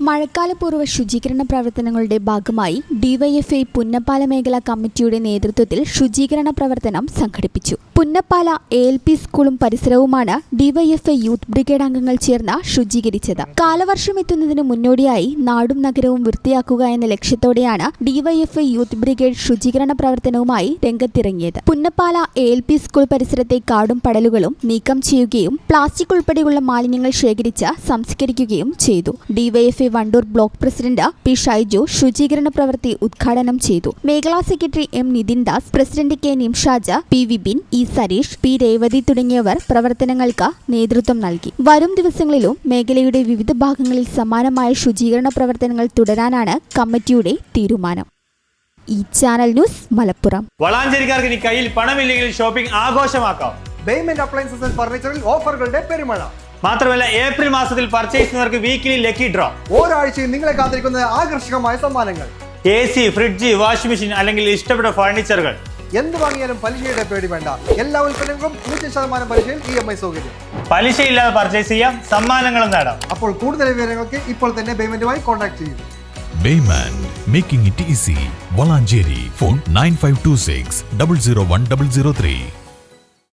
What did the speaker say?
മഴക്കാലപൂർവ്വ ശുചീകരണ പ്രവർത്തനങ്ങളുടെ ഭാഗമായി ഡിവൈഎഫ്ഐ പുന്നപ്പാല മേഖലാ കമ്മിറ്റിയുടെ നേതൃത്വത്തിൽ ശുചീകരണ പ്രവർത്തനം സംഘടിപ്പിച്ചു. പുന്നപ്പാല ALP സ്കൂളും പരിസരവുമാണ് ഡിവൈഎഫ്ഐ യൂത്ത് ബ്രിഗേഡ് അംഗങ്ങൾ ചേർന്ന് ശുചീകരിച്ചത്. കാലവർഷം എത്തുന്നതിന് മുന്നോടിയായി നാടും നഗരവും വൃത്തിയാക്കുക എന്ന ലക്ഷ്യത്തോടെയാണ് ഡിവൈഎഫ്ഐ യൂത്ത് ബ്രിഗേഡ് ശുചീകരണ പ്രവർത്തനവുമായി രംഗത്തിറങ്ങിയത്. പുന്നപ്പാല ALP സ്കൂൾ പരിസരത്തെ കാടും പടലുകളും നീക്കം ചെയ്യുകയും പ്ലാസ്റ്റിക് ഉൾപ്പെടെയുള്ള മാലിന്യങ്ങൾ ശേഖരിച്ച് സംസ്കരിക്കുകയും ചെയ്തു. DYFI Wandoor block president P Shaiju ശുചീകരണ പ്രവൃത്തി ഉദ്ഘാടനം ചെയ്തു. മേഖലാ secretary M Nithin Das, president K Nimshaja, P Vipin, E Sareesh, P Revathi തുടങ്ങിയവർ പ്രവർത്തനങ്ങൾക്ക് നേതൃത്വം നൽകി. വരും ദിവസങ്ങളിലും മേഖലയുടെ വിവിധ ഭാഗങ്ങളിൽ സമാനമായ ശുചീകരണ പ്രവർത്തനങ്ങൾ തുടരാനാണ് കമ്മിറ്റിയുടെ തീരുമാനം. ഈ ചാനൽ ന്യൂസ് മലപ്പുറം. വളാഞ്ചേരിക്കാർക്ക് ഇനി കയ്യിൽ പണമില്ലെങ്കിൽ ഷോപ്പിംഗ് ആഘോഷമാക്കാം. ബെയ്മെന്റ് അപ്ലയൻസസ് ആൻഡ് ഫർണിച്ചറിൽ ഓഫറുകളുടെ പെരുമഴ. മാത്രമല്ല ഏപ്രിൽ മാസത്തിൽ പർച്ചേസ് ചെയ്യുന്നവർക്ക് വീക്കിലി ലക്കി ഡ്രോ. ഒരാഴ്ചയും നിങ്ങളെ കാത്തിരിക്കുന്ന ആകർഷകമായ സമ്മാനങ്ങൾ. AC, ഫ്രിഡ്ജ്, വാഷിംഗ് മെഷീൻ അല്ലെങ്കിൽ ഇഷ്ടപ്പെട്ട ഫർണിച്ചറുകൾ. എന്ത് വാങ്ങിയാലും പലിശയുടെ പേടി വേണ്ട. എല്ലാ ഉൽപ്പന്നങ്ങളും 0% പലിശയിൽ EMI സൗകര്യം. പലിശയില്ലാതെ പർച്ചേസ് ചെയ്യാം, സമ്മാനങ്ങളും നേടാം. അപ്പോൾ കൂടുതൽ വിവരങ്ങൾക്ക് ഇപ്പോൾ തന്നെ ബെയ്മെന്റുമായി കോൺടാക്ട് ചെയ്യൂ. Bayment, making it easy. Valanjeri, phone 9526 001 003.